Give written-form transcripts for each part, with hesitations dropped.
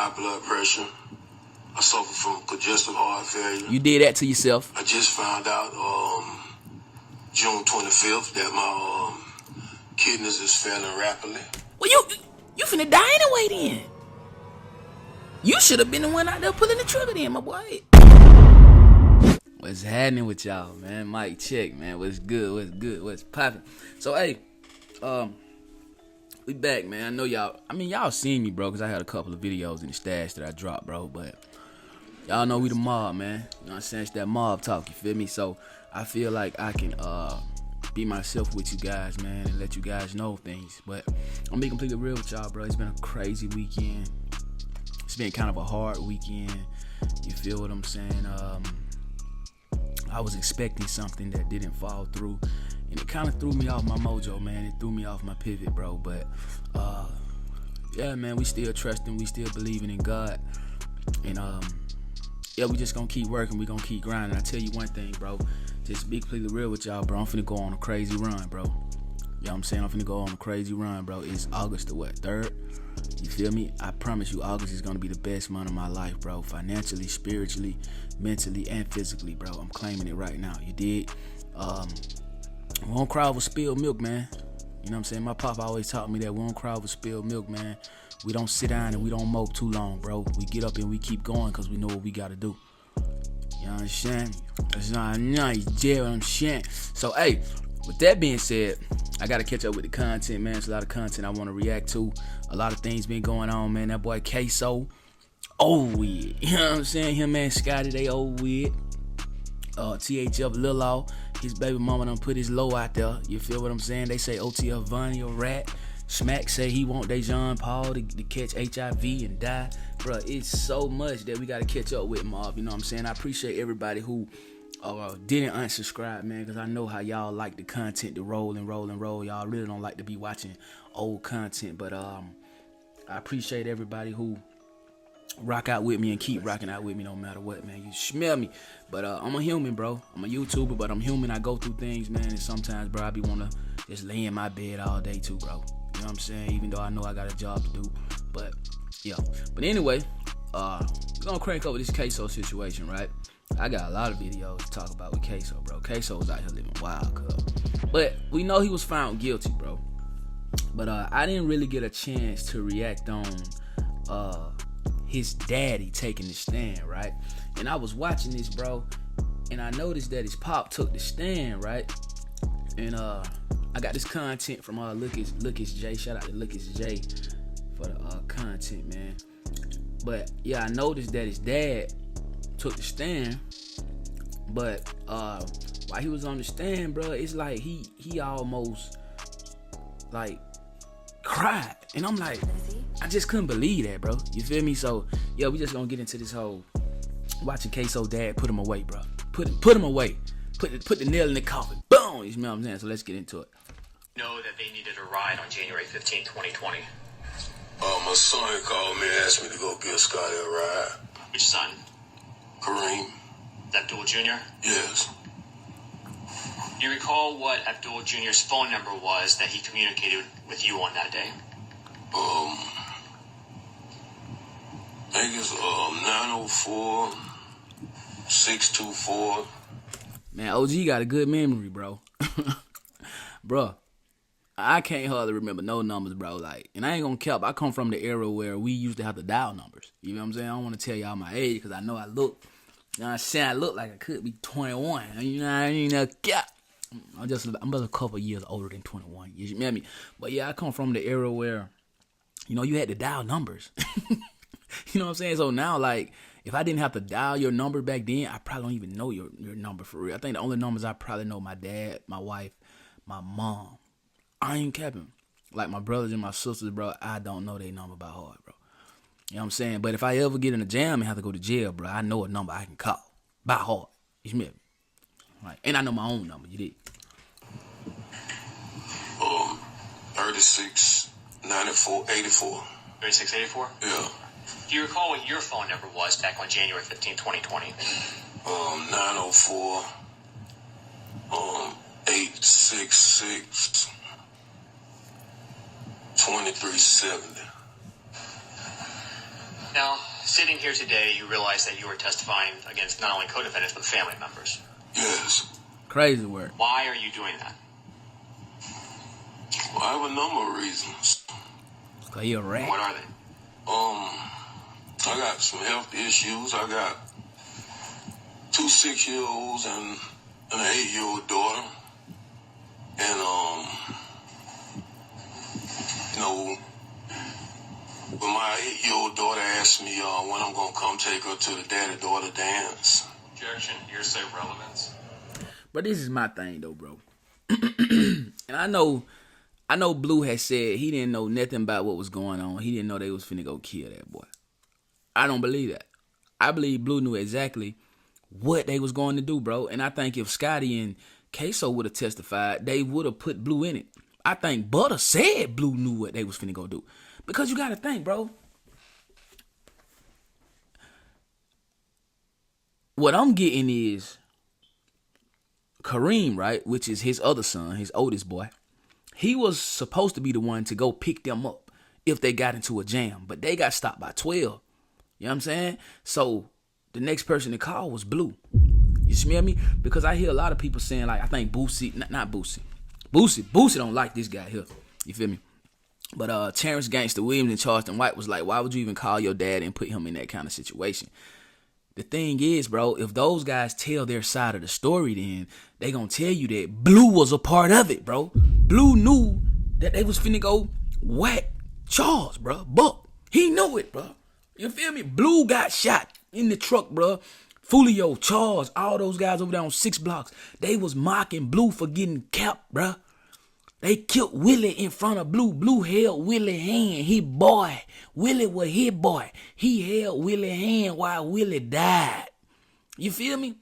high blood pressure. I suffer from congestive heart failure. You did that to yourself. I just found out June 25th that my kidneys is failing rapidly. Well, you finna die anyway then. You should have been the one out there pulling the trigger then, my boy. What's happening with y'all, man? Mike check, man. What's good? What's poppin'? So, hey, we back, man. I know y'all seen me, bro, because I had a couple of videos in the stash that I dropped, bro. But y'all know we the mob, man. You know what I'm saying? It's that mob talk, you feel me? So I feel like I can be myself with you guys, man, and let you guys know things. But I'm gonna be completely real with y'all, bro. It's been a crazy weekend. It's been kind of a hard weekend. You feel what I'm saying? I was expecting something that didn't fall through, and it kind of threw me off my mojo, man. It threw me off my pivot, bro. But yeah, man, we still trusting, we still believing in God, and yeah, we just gonna keep working, we gonna keep grinding. I tell you one thing, bro, just be completely real with y'all, bro. I'm finna go on a crazy run, bro. You know what I'm saying? I'm finna go on a crazy run, bro. It's August the what, 3rd? You feel me? I promise you, August is gonna be the best month of my life, bro. Financially, spiritually, mentally, and physically, bro. I'm claiming it right now. You dig? We don't cry over spilled milk, man. You know what I'm saying? My papa always taught me that we don't cry over spilled milk, man. We don't sit down and we don't mope too long, bro. We get up and we keep going because we know what we gotta do. You know what I'm saying? That's not nice, jail, I'm saying. So, hey, with that being said, I gotta catch up with the content, man. There's a lot of content I want to react to. A lot of things been going on, man. That boy Ksoo'S, old weird. You know what I'm saying? Him and Scotty, they old weird. THF Lil Law, his baby mama done put his low out there. You feel what I'm saying? They say OTF Vonnie a rat. Smack say he want Dejan Paul to catch HIV and die. Bruh, it's so much that we gotta catch up with, mob. You know what I'm saying? I appreciate everybody who didn't unsubscribe, man, because I know how y'all like the content to roll and roll and roll. Y'all really don't like to be watching old content, but I appreciate everybody who rock out with me and keep rocking out with me no matter what, man. You smell me. But I'm a human, bro. I'm a YouTuber, but I'm human. I go through things, man, and sometimes, bro, I be wanna just lay in my bed all day too, bro. You know what I'm saying? Even though I know I got a job to do. But yeah. But anyway, we're gonna crank over this Ksoo'S situation, right? I got a lot of videos to talk about with Ksoo'S, bro. Ksoo'S out here living wild, cuz. But we know he was found guilty, bro. But I didn't really get a chance to react on his daddy taking the stand, right? And I was watching this, bro, and I noticed that his pop took the stand, right? And I got this content from Lucas J. Shout out to Lucas J for the content, man. But yeah, I noticed that his dad took the stand, but while he was on the stand, bro, it's like he almost like cried, and I'm like, I just couldn't believe that, bro. You feel me? So yeah, we just gonna get into this whole watching Ksoo'S dad put him away, bro. Put him away. Put the nail in the coffin. Boom. You know what I'm saying? So let's get into it. Know that they needed a ride on January 15, 2020. My son called me and asked me to go give Scotty a ride. Which son? Kareem. Abdul Jr.? Yes. Do you recall what Abdul Jr.'s phone number was that he communicated with you on that day? I think it's 904-624. Man, OG got a good memory, bro. Bro, I can't hardly remember no numbers, bro. Like, and I ain't gonna cap. I come from the era where we used to have to dial numbers. You know what I'm saying? I don't want to tell y'all my age because I know I look. You know what I'm saying? I look like I could be 21. You know what I mean? I'm just a couple years older than 21. You know me? But yeah, I come from the era where, you know, you had to dial numbers. You know what I'm saying? So now, like, if I didn't have to dial your number back then, I probably don't even know your number for real. I think the only numbers I probably know my dad, my wife, my mom. I ain't capping. Like my brothers and my sisters, bro, I don't know their number by heart, bro. You know what I'm saying? But if I ever get in a jam and have to go to jail, bro, I know a number I can call by heart. You smell me? Right. And I know my own number. You did. 36 94 84. 3684? Yeah. Do you recall what your phone number was back on January 15, 2020? 904 866 2370. Now, Now, sitting here today, you realize that you are testifying against not only co-defendants, but family members. Yes. Crazy word. Why are you doing that? Well, I have a number of reasons. Cause he a rat. What are they? I got some health issues. I got 2 6-year-olds and an 8-year-old daughter. And, you know, when my 8-year-old daughter asked me when I'm going to come take her to the daddy-daughter dance. Objection, hearsay relevance. But this is my thing though, bro. And I know Blue has said he didn't know nothing about what was going on. He didn't know they was finna go kill that boy. I don't believe that. I believe Blue knew exactly what they was going to do, bro. And I think if Scotty and Queso would have testified, they would have put Blue in it. I think Butter said Blue knew what they was finna go do. Because you gotta think, bro. What I'm getting is Kareem, right? Which is his other son, his oldest boy. He was supposed to be the one to go pick them up if they got into a jam. But they got stopped by 12. You know what I'm saying? So the next person to call was Blue. You smell me? Because I hear a lot of people saying, like, I think Boosie, not Boosie. Boosie don't like this guy here. You feel me? But Terrence Gangster Williams and Charleston White was like, why would you even call your dad and put him in that kind of situation? The thing is, bro, if those guys tell their side of the story, then they gonna tell you that Blue was a part of it, bro. Blue knew that they was finna go whack Charles, bro. Buck. He knew it, bro. You feel me? Blue got shot in the truck, bro. Fulio, Charles, all those guys over there on 6 blocks. They was mocking Blue for getting capped, bro. They killed Willie in front of Blue. Blue held Willie's hand. He boy. Willie was his boy. He held Willie's hand while Willie died. You feel me?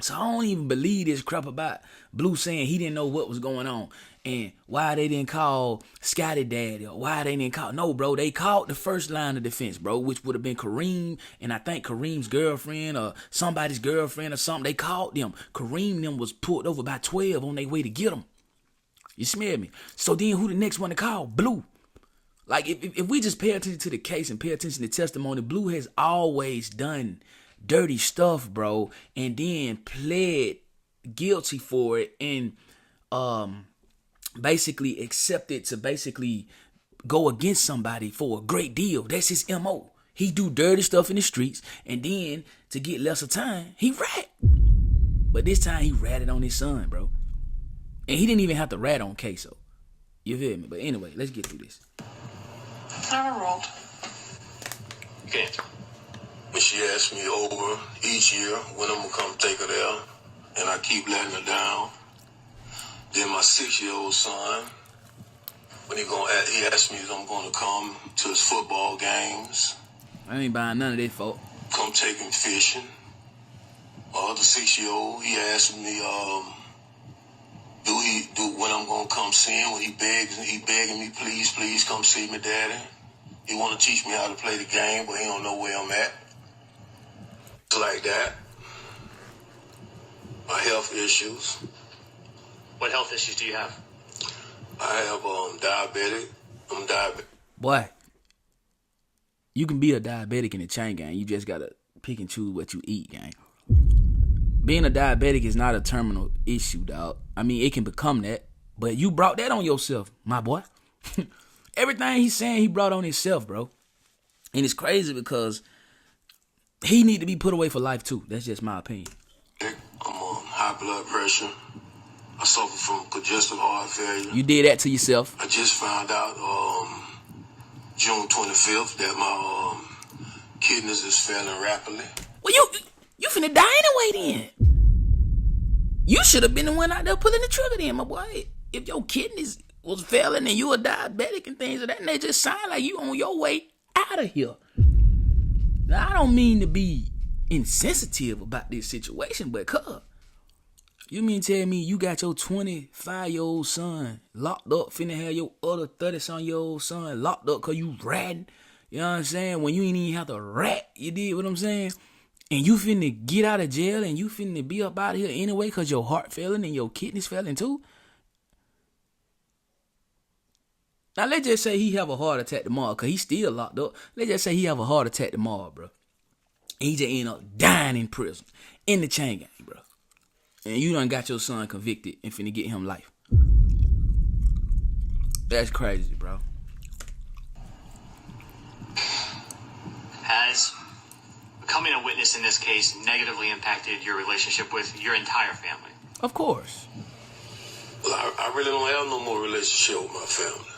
So I don't even believe this crap about Blue saying he didn't know what was going on. And why they didn't call Scotty Daddy or why they didn't call. No, bro, they called the first line of defense, bro, which would have been Kareem and I think Kareem's girlfriend or somebody's girlfriend or something. They called them. Kareem and them was pulled over by 12 on their way to get them. You smell me? So then who the next one to call? Blue. Like, if we just pay attention to the case and pay attention to testimony, Blue has always done dirty stuff, bro, and then pled guilty for it and basically accepted to basically go against somebody for a great deal. That's his MO. He do dirty stuff in the streets, and then to get lesser time, he rat. But this time he ratted on his son, bro. And he didn't even have to rat on Queso. You feel me? But anyway, let's get through this. Never rolled. You can answer. When she asked me over each year when I'm going to come take her there, and I keep letting her down. Then my 6-year-old son, when he asked me if I'm going to come to his football games. I ain't buying none of this, folk. Come take him fishing. My other 6-year-old, he asked me, when I'm gonna come see him, when he begging me, please come see me, Daddy. He wanna teach me how to play the game, but he don't know where I'm at. It's like that. My health issues. What health issues do you have? I have diabetic. I'm diabetic. Boy, you can be a diabetic in the chain gang. You just gotta pick and choose what you eat, gang. Being a diabetic is not a terminal issue, dog. I mean, it can become that, but you brought that on yourself, my boy. Everything he's saying, he brought on himself, bro. And it's crazy because he need to be put away for life, too. That's just my opinion. I'm on high blood pressure. I suffer from congestive heart failure. You did that to yourself. I just found out June 25th that my kidneys is failing rapidly. Well, you finna die anyway then. You should have been the one out there pulling the trigger then, my boy. If your kidneys was failing and you were diabetic and things of that nature, just sound like you on your way out of here. Now, I don't mean to be insensitive about this situation, but you mean tell me you got your 25-year-old son locked up, finna have your other 30-some-year-old son locked up because you ratting? You know what I'm saying? When you ain't even have to rat, you did what I'm saying? And you finna get out of jail and you finna be up out of here anyway because your heart failing and your kidneys failing too? Now, let's just say he have a heart attack tomorrow, because he's still locked up. Let's just say he have a heart attack tomorrow, bro. And he just end up dying in prison, in the chain gang, bro. And you done got your son convicted and finna get him life. That's crazy, bro. Has becoming a witness in this case negatively impacted your relationship with your entire family? Of course. Well, I really don't have no more relationship with my family,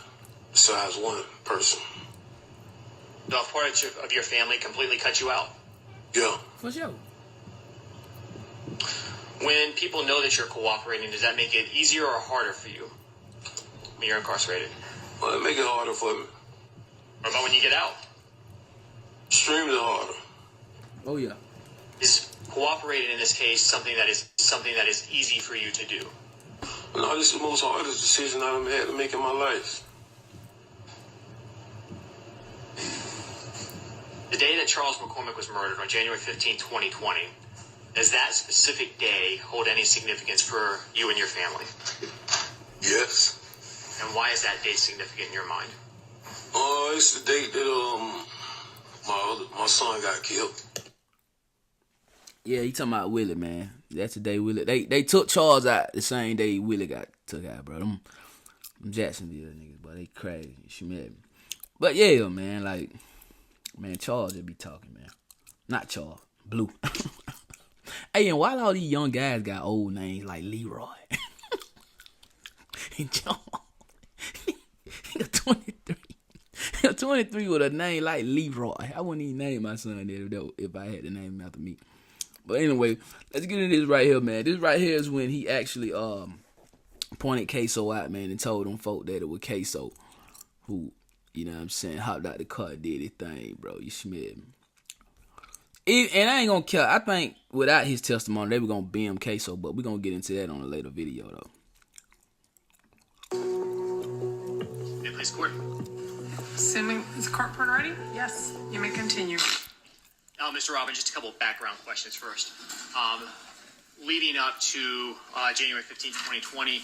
besides one person. So a part of your family completely cut you out? Yeah. For sure. When people know that you're cooperating, does that make it easier or harder for you when you're incarcerated? Well, it make it harder for me. What about when you get out? Extremely harder. Oh, yeah. Is cooperating in this case something that is easy for you to do? No, this is the most hardest decision I've had to make in my life. The day that Charles McCormick was murdered, on January 15, 2020, does that specific day hold any significance for you and your family? Yes. And why is that date significant in your mind? It's the date that my son got killed. Yeah, he talking about Willie, man. That's the day Willie. They took Charles out the same day Willie got took out, bro. Them Jacksonville niggas, bro. They crazy. Schmidt. But yeah, man, like, man, Charles just be talking, man. Not Charles. Blue. Hey, and why all these young guys got old names like Leroy? And Charles. He got 23. He got 23 with a name like Leroy. I wouldn't even name my son that if I had to name him after me. But anyway, let's get into this right here, man. This right here is when he actually pointed Ksoo'S out, man, and told them folk that it was Ksoo'S who, you know what I'm saying, hopped out the car and did his thing, bro. You smell me? And I ain't gonna care. I think without his testimony, they were gonna beam Ksoo'S, but we're gonna get into that on a later video, though. May I please court? Assuming, is the court reporter ready? Yes, you may continue. Mr. Robin, just a couple of background questions first. Leading up to January 15, 2020,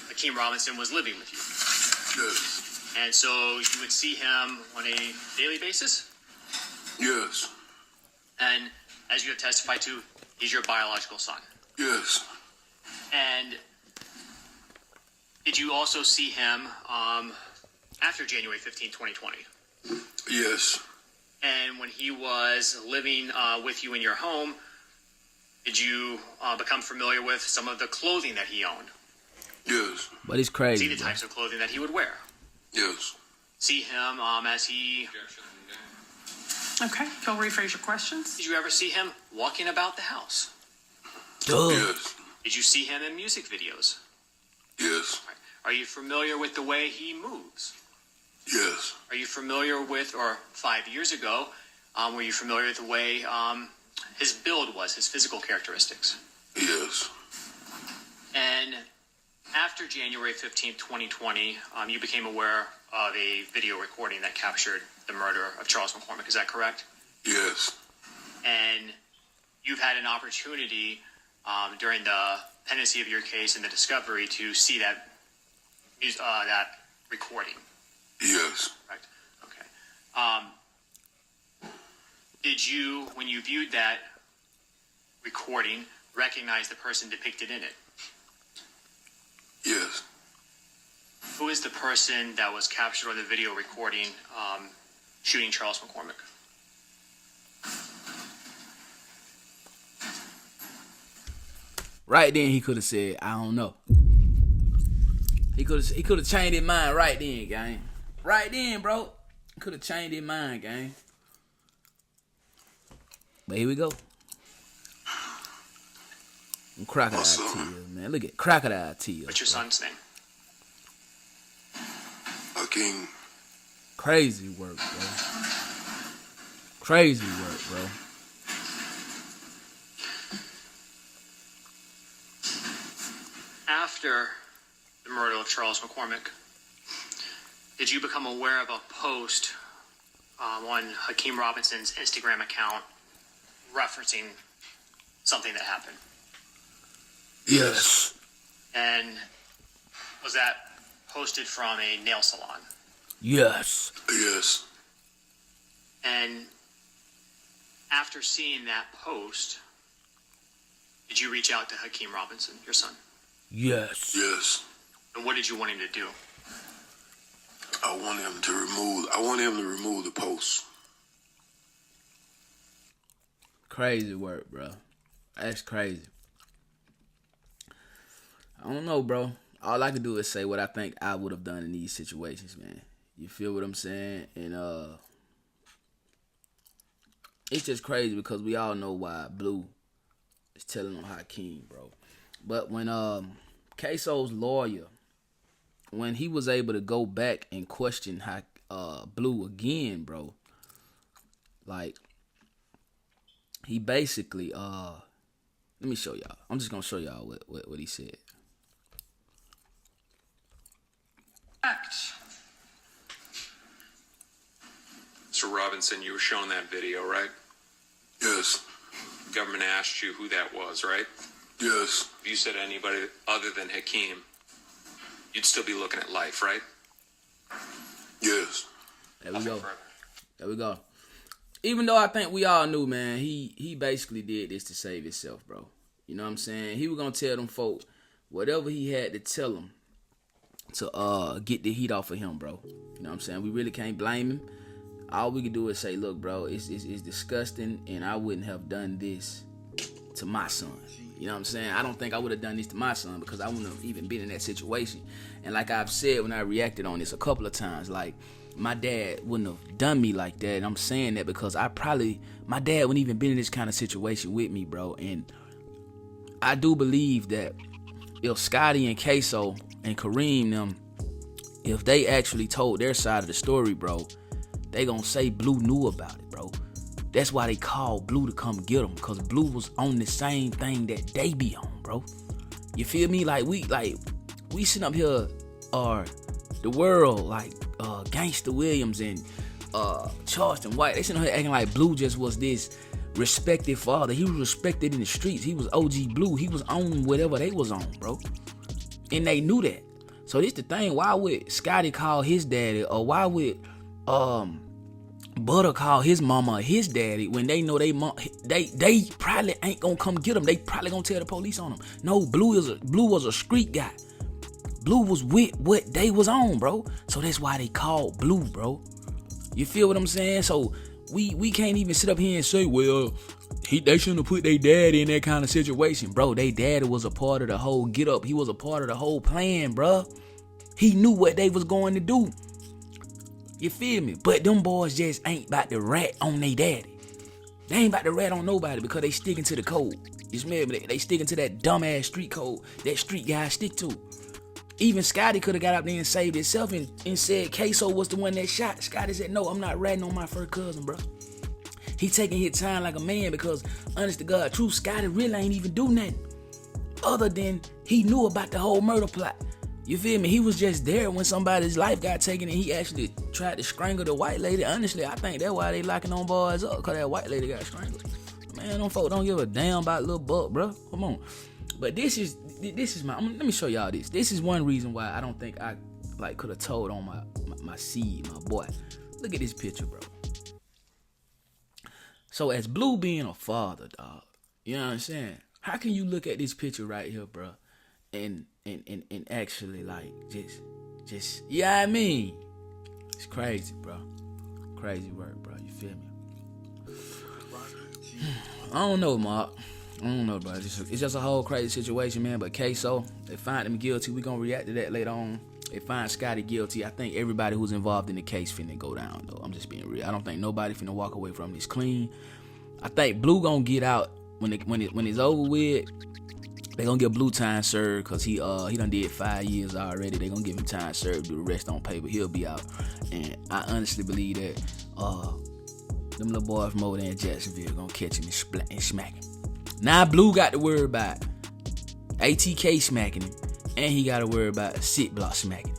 Hakeem Robinson was living with you. Yes. And so you would see him on a daily basis? Yes. And as you have testified to, he's your biological son. Yes. And did you also see him after January 15, 2020? Yes. And when he was living with you in your home, did you become familiar with some of the clothing that he owned? Yes. But it's crazy. See the types of clothing that he would wear? Yes. See him as he... Okay, you'll rephrase your questions. Did you ever see him walking about the house? Ugh. Yes. Did you see him in music videos? Yes. Are you familiar with the way he moves? Yes. Are you familiar with, or 5 years ago, were you familiar with the way his build was, his physical characteristics? Yes. And after January 15th, 2020, you became aware of a video recording that captured the murder of Charles McCormick. Is that correct? Yes. And you've had an opportunity during the pendency of your case and the discovery to see that recording. Yes. Correct. Okay. Did you, when you viewed that recording, recognize the person depicted in it? Yes. Who is the person that was captured on the video recording shooting Charles McCormick? Right then, he could have said, I don't know. He could have changed his mind right then, gang. Right then, bro. Could have changed his mind, gang. But here we go. Crocodile tears, man. Look at crocodile tears. What's your son's name? Hakeem. Crazy work, bro. Crazy work, bro. After the murder of Charles McCormick, did you become aware of a post on Hakeem Robinson's Instagram account referencing something that happened? Yes. And was that posted from a nail salon. Yes. Yes. And after seeing that post, did you reach out to Hakeem Robinson, your son? Yes. Yes. And what did you want him to do? I want him to remove the post. Crazy work, bro. That's crazy. I don't know, bro. All I can do is say what I think I would have done in these situations, man. You feel what I'm saying? And it's just crazy because we all know why Blue is telling on Hakeem, bro. But when Ksoo'S lawyer, when he was able to go back and question Blue again, bro, like, he basically let me show y'all. I'm just gonna show y'all what he said. Mr. Robinson, you were shown that video, right? Yes. The government asked you who that was, right? Yes. If you said anybody other than Hakeem, you'd still be looking at life, right? Yes. There we go. Further. There we go. Even though I think we all knew, man, he basically did this to save himself, bro. You know what I'm saying? He was gonna tell them folk whatever he had to tell them to get the heat off of him, bro. You know what I'm saying? We really can't blame him. All we can do is say, look, bro, it's disgusting, and I wouldn't have done this to my son. You know what I'm saying? I don't think I would have done this to my son because I wouldn't have even been in that situation. And like I've said when I reacted on this a couple of times, like, my dad wouldn't have done me like that. And I'm saying that because my dad wouldn't even been in this kind of situation with me, bro. And I do believe that if Scotty and Ksoo and Kareem, them, if they actually told their side of the story, bro, they gonna say Blue knew about it, bro. That's why they called Blue to come get him, because Blue was on the same thing that they be on, bro. You feel me? Like we sitting up here, the world, like Gangsta Williams and Charleston White, they sitting up here acting like Blue just was this respected father. He was respected in the streets. He was OG Blue. He was on whatever they was on, bro. And they knew that. So this the thing. Why would Scotty call his daddy, or why would Butter call his mama or his daddy when they know they probably ain't gonna come get him? They probably gonna tell the police on him. No, Blue was a street guy. Blue was with what they was on, bro. So that's why they called Blue, bro. You feel what I'm saying? So we can't even sit up here and say, well, they shouldn't have put their daddy in that kind of situation, bro. They daddy was a part of the whole get up. He was a part of the whole plan, bro. He knew what they was going to do. You feel me? But them boys just ain't about to rat on their daddy. They ain't about to rat on nobody because they sticking to the code. You smell me? They sticking to that dumbass street code that street guys stick to. Even Scotty could have got up there and saved himself and said Ksoo was the one that shot. Scotty said, no, I'm not ratting on my first cousin, bro. He taking his time like a man because, honest to God, true, Scotty really ain't even do nothing other than he knew about the whole murder plot. You feel me? He was just there when somebody's life got taken and he actually tried to strangle the white lady. Honestly, I think that's why they locking on boys up, because that white lady got strangled. Man, them folk don't give a damn about little buck, bro. Come on. But this is let me show y'all this. This is one reason why I don't think I could have told on my seed, my boy. Look at this picture, bro. So as Blue being a father, dog, you know what I'm saying? How can you look at this picture right here, bro, and actually just yeah, you know what I mean? It's crazy, bro. Crazy work, bro. You feel me? I don't know, Mark. I don't know, bro. It's just a whole crazy situation, man. But Ksoo, they find him guilty. We gonna react to that later on. They find Scotty guilty. I think everybody who's involved in the case finna go down, though. I'm just being real. I don't think nobody finna walk away from this clean. I think Blue gonna get out when it's over with. They gonna give Blue time served because he done did 5 years already. They gonna give him time served, do the rest on paper. He'll be out. And I honestly believe that them little boys from over there in Jacksonville gonna catch him and smack him. Now Blue got to worry about ATK smacking him, and he got to worry about a sit block smacking him.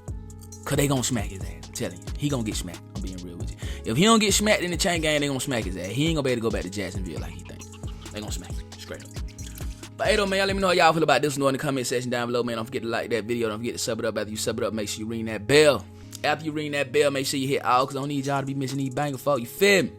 Because they going to smack his ass. I'm telling you. He going to get smacked. I'm being real with you. If he don't get smacked in the chain gang, they going to smack his ass. He ain't going to be able to go back to Jacksonville like he thinks. They going to smack him. Straight up. But hey though, man, y'all let me know how y'all feel about this one in the comment section down below, man. Don't forget to like that video. Don't forget to sub it up. After you sub it up, make sure you ring that bell. After you ring that bell, make sure you hit all, because I don't need y'all to be missing these banger folk. You feel me?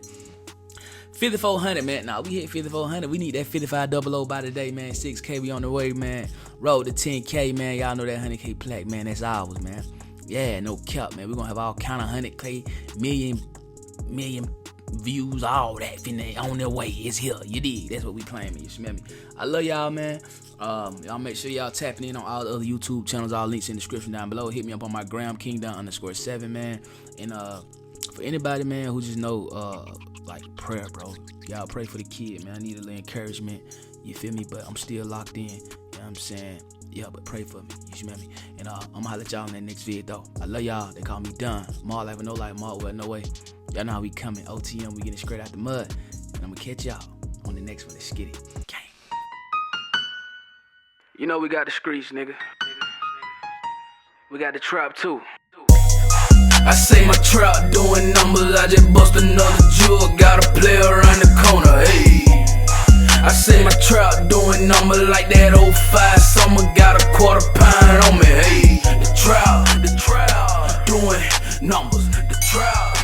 5400, man. Nah, we hit 5400. We need that 5500 by today, man. 6K, we on the way, man. Road to 10K, man. Y'all know that 100K plaque, man. That's ours, man. Yeah, no cap, man. We're gonna have all kind of 100K, million views, all that finna on their way. It's here. You dig? That's what we claiming. You smell me? I love y'all, man. Y'all make sure y'all tapping in on all the other YouTube channels. All links in the description down below. Hit me up on my gram, Kingdom_7, man. And for anybody, man, who just know like prayer, bro. Y'all pray for the kid, man. I need a little encouragement. You feel me? But I'm still locked in. You know what I'm saying? Yeah, but pray for me. You smell me? And I'm gonna holler at y'all in that next video, though. I love y'all. They call me Done. Mark life or no life, Mark well, no way. Y'all know how we coming. OTM, we getting straight out the mud. And I'm gonna catch y'all on the next one. Let's get it. Gang. You know we got the streets, nigga. We got the trap, too. I say my trap doing numbers, I just bust another jewel, got a player around the corner, hey. I say my trap doing numbers like that 05 summer, got a quarter pound on me, hey. The trap, doing numbers, the trap.